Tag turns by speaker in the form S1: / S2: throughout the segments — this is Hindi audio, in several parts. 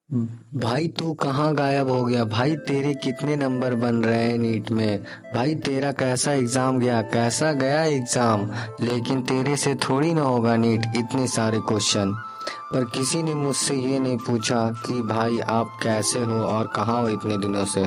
S1: भाई तू कहाँ गायब हो गया भाई। तेरे कितने नंबर बन रहे हैं नीट में। भाई तेरा कैसा एग्जाम गया, कैसा गया एग्जाम। लेकिन तेरे से थोड़ी ना होगा नीट, इतने सारे क्वेश्चन। पर किसी ने मुझसे ये नहीं पूछा कि भाई आप कैसे हो और कहाँ हो इतने दिनों से।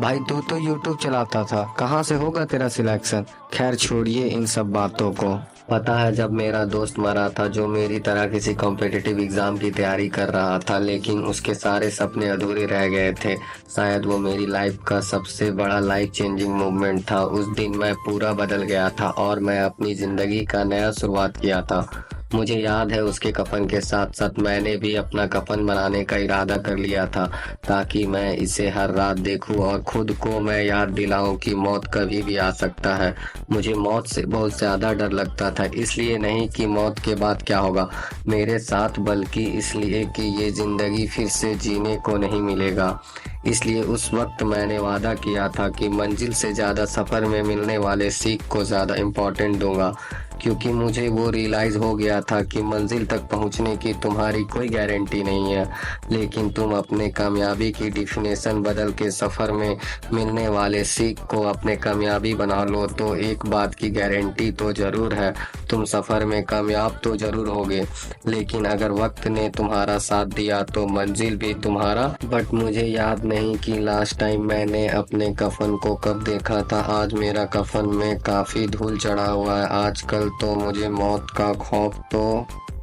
S1: भाई तू तो यूट्यूब चलाता था, कहाँ से होगा तेरा सिलेक्शन। खैर छोड़िए इन सब बातों को। पता है जब मेरा दोस्त मरा था जो मेरी तरह किसी कॉम्पिटिटिव एग्जाम की तैयारी कर रहा था, लेकिन उसके सारे सपने अधूरे रह गए थे। शायद वो मेरी लाइफ का सबसे बड़ा लाइफ चेंजिंग मूवमेंट था। उस दिन मैं पूरा बदल गया था और मैं अपनी जिंदगी का नया शुरुआत किया था। मुझे याद है उसके कफन के साथ साथ मैंने भी अपना कफन बनाने का इरादा कर लिया था, ताकि मैं इसे हर रात देखूं और खुद को मैं याद दिलाऊं कि मौत कभी भी आ सकता है। मुझे मौत से बहुत ज़्यादा डर लगता था, इसलिए नहीं कि मौत के बाद क्या होगा मेरे साथ, बल्कि इसलिए कि ये ज़िंदगी फिर से जीने को नहीं मिलेगा। इसलिए उस वक्त मैंने वादा किया था कि मंजिल से ज़्यादा सफ़र में मिलने वाले सीख को ज़्यादा इम्पोर्टेंट दूंगा, क्योंकि मुझे वो रियलाइज़ हो गया था कि मंजिल तक पहुंचने की तुम्हारी कोई गारंटी नहीं है, लेकिन तुम अपने कामयाबी की डिफिनेशन बदल के सफ़र में मिलने वाले सीख को अपने कामयाबी बना लो तो एक बात की गारंटी तो ज़रूर है, तुम सफ़र में कामयाब तो ज़रूर होगे। लेकिन अगर वक्त ने तुम्हारा साथ दिया तो मंजिल भी तुम्हारा। बट मुझे याद नहीं कि लास्ट टाइम मैंने अपने कफन को कब देखा था। आज मेरा कफन में काफ़ी धूल चढ़ा हुआ है। आजकल तो मुझे मौत का खौफ तो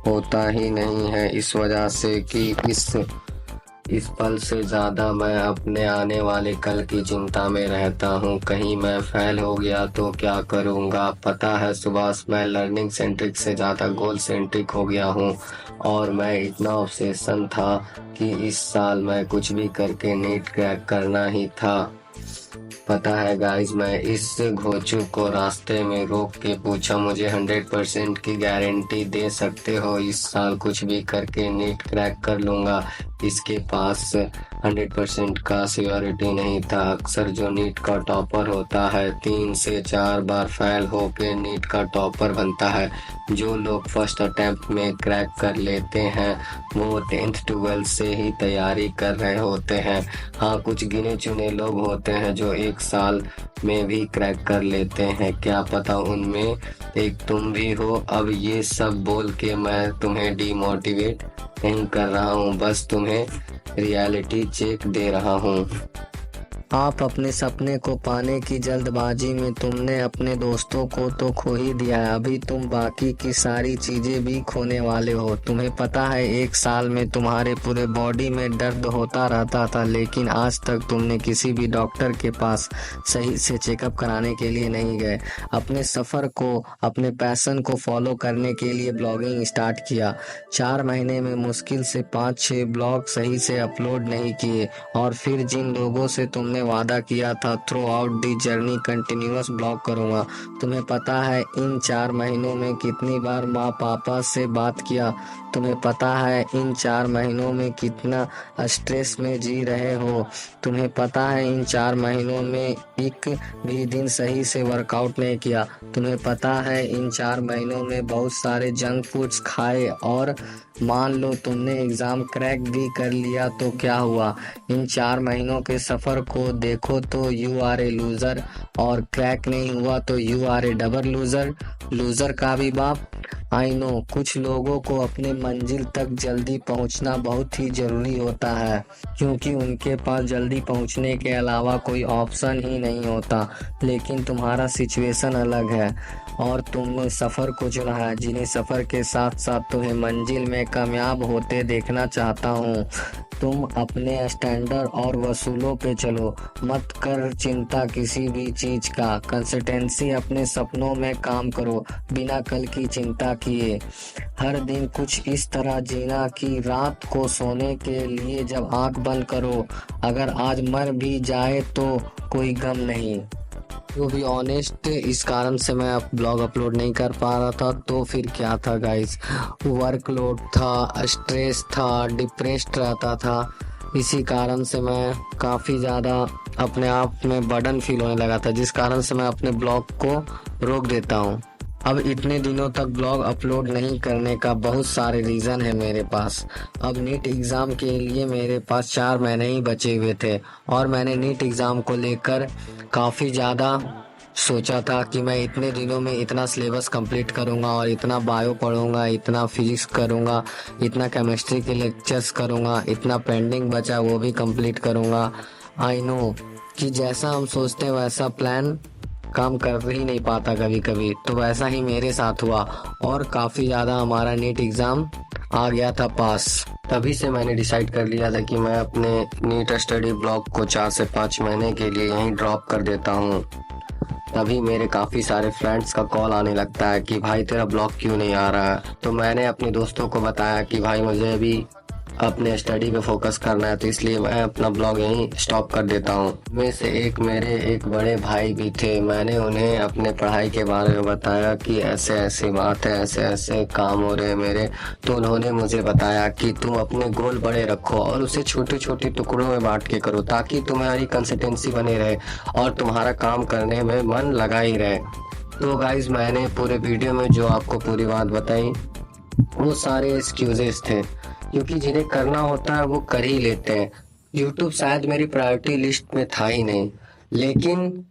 S1: होता ही नहीं है, इस वजह से कि इस पल से ज़्यादा मैं अपने आने वाले कल की चिंता में रहता हूँ। कहीं मैं फेल हो गया तो क्या करूँगा। पता है सुभाष, मैं लर्निंग सेंट्रिक से ज़्यादा गोल सेंट्रिक हो गया हूँ और मैं इतना ऑब्सेशन था कि इस साल मैं कुछ भी करके नीट क्रैक करना ही था। पता है गाइस, मैं इस घोचू को रास्ते में रोक के पूछा, मुझे 100% की गारंटी दे सकते हो इस साल कुछ भी करके नीट क्रैक कर लूँगा। इसके पास 100% का सियोरिटी नहीं था। अक्सर जो नीट का टॉपर होता है 3 से 4 बार फेल होके नीट का टॉपर बनता है। जो लोग फर्स्ट अटेम्प्ट में क्रैक कर लेते हैं वो 10th 12th से ही तैयारी कर रहे होते हैं। हाँ, कुछ गिने चुने लोग होते हैं जो एक साल में भी क्रैक कर लेते हैं, क्या पता उनमें एक तुम भी हो। अब ये सब बोल के मैं तुम्हें डिमोटिवेट नहीं कर रहा हूँ, बस तुम्हें रियलिटी चेक दे रहा हूँ। आप अपने सपने को पाने की जल्दबाजी में तुमने अपने दोस्तों को तो खो ही दिया है, अभी तुम बाकी की सारी चीजें भी खोने वाले हो। तुम्हें पता है 1 साल में तुम्हारे पूरे बॉडी में दर्द होता रहता था, लेकिन आज तक तुमने किसी भी डॉक्टर के पास सही से चेकअप कराने के लिए नहीं गए। अपने सफर को, अपने पैशन को फॉलो करने के लिए ब्लॉगिंग स्टार्ट किया। 4 महीने में मुश्किल से 5-6 ब्लॉग सही से अपलोड नहीं किए, और फिर जिन लोगों से तुमने वादा किया था through out the journey continuous blog करूंगा। तुम्हें पता है इन 4 महीनों में कितनी बार माँ पापा से बात किया। तुम्हें पता है इन 4 महीनों में कितना स्ट्रेस में जी रहे हो। तुम्हें पता है इन 4 महीनों में एक भी दिन सही से वर्कआउट नहीं किया। तुम्हें पता है इन 4 महीनों में बहुत सारे जंक फूड्स खाए, और मान लो तुमने एग्जाम क्रैक भी कर लिया तो क्या हुआ। इन 4 महीनों के सफर को देखो तो यू आर ए लूजर, और क्रैक नहीं हुआ तो you are a double loser, loser का भी बाप। आई नो कुछ लोगों को अपने मंजिल तक जल्दी पहुंचना बहुत ही जरूरी होता है, क्योंकि उनके पास जल्दी पहुंचने के अलावा कोई ऑप्शन ही नहीं होता। लेकिन तुम्हारा सिचुएशन अलग है और तुमने सफ़र को चुना है। जिन्हें सफ़र के साथ साथ तुम्हें मंजिल में कामयाब होते देखना चाहता हूँ। तुम अपने स्टैंडर्ड और वसूलों पे चलो, मत कर चिंता किसी भी चीज़ का। कंसिस्टेंसी, अपने सपनों में काम करो बिना कल की चिंता किए। हर दिन कुछ इस तरह जीना कि रात को सोने के लिए जब आंख बंद करो, अगर आज मर भी जाए तो कोई गम नहीं। टू बी ऑनेस्ट, इस कारण से मैं अब ब्लॉग अपलोड नहीं कर पा रहा था। तो फिर क्या था गाइस, वर्कलोड था, स्ट्रेस था, डिप्रेस्ड रहता था। इसी कारण से मैं काफ़ी ज़्यादा अपने आप में बर्डन फील होने लगा था, जिस कारण से मैं अपने ब्लॉग को रोक देता हूँ। अब इतने दिनों तक ब्लॉग अपलोड नहीं करने का बहुत सारे रीज़न है मेरे पास। अब नीट एग्ज़ाम के लिए मेरे पास 4 महीने ही बचे हुए थे और मैंने नीट एग्ज़ाम को लेकर काफ़ी ज़्यादा सोचा था कि मैं इतने दिनों में इतना सिलेबस कंप्लीट करूंगा और इतना बायो पढ़ूंगा, इतना फिजिक्स करूंगा, इतना केमिस्ट्री के लेक्चर्स करूंगा, इतना पेंडिंग बचा वो भी कंप्लीट करूंगा। आई नो कि जैसा हम सोचते हैं वैसा प्लान काम कर ही नहीं पाता कभी कभी, तो वैसा ही मेरे साथ हुआ और काफ़ी ज़्यादा हमारा नीट एग्ज़ाम आ गया था पास। तभी से मैंने डिसाइड कर लिया था कि मैं अपने नीट स्टडी ब्लॉग को 4 से 5 महीने के लिए यहीं ड्रॉप कर देता हूँ। तभी मेरे काफ़ी सारे फ्रेंड्स का कॉल आने लगता है कि भाई तेरा ब्लॉग क्यों नहीं आ रहा है। तो मैंने अपने दोस्तों को बताया कि भाई मुझे भी अपने स्टडी पे फोकस करना है, तो इसलिए मैं अपना ब्लॉग यहीं स्टॉप कर देता हूँ। में से मेरे एक बड़े भाई भी थे। मैंने उन्हें अपने पढ़ाई के बारे में बताया कि ऐसे ऐसी बात है, ऐसे ऐसे काम हो रहे हैं मेरे। तो उन्होंने मुझे बताया कि तुम अपने गोल बड़े रखो और उसे छोटे छोटे टुकड़ों में बांट के करो, ताकि तुम्हारी कंसिस्टेंसी बनी रहे और तुम्हारा काम करने में मन लगा ही रहे। तो गाइज, मैंने पूरे वीडियो में जो आपको पूरी बात बताई वो सारे एक्सक्यूजेस थे, क्योंकि जिन्हें करना होता है वो कर ही लेते हैं। यूट्यूब शायद मेरी प्रायोरिटी लिस्ट में था ही नहीं, लेकिन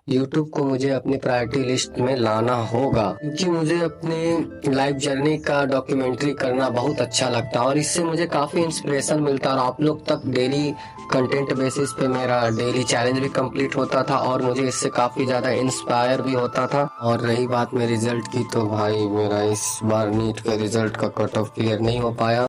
S1: यूट्यूब को मुझे अपनी प्रायोरिटी लिस्ट में लाना होगा, क्योंकि मुझे अपने लाइफ जर्नी का डॉक्यूमेंट्री करना बहुत अच्छा लगता है और इससे मुझे काफ़ी इंस्पिरेशन मिलता है और आप लोग तक डेली कंटेंट बेसिस पे मेरा डेली चैलेंज भी कंप्लीट होता था और मुझे इससे काफ़ी ज़्यादा इंस्पायर भी होता था। और रही बात मेरे रिजल्ट की, तो भाई मेरा इस बार नीट के रिजल्ट का कट ऑफ क्लियर नहीं हो पाया।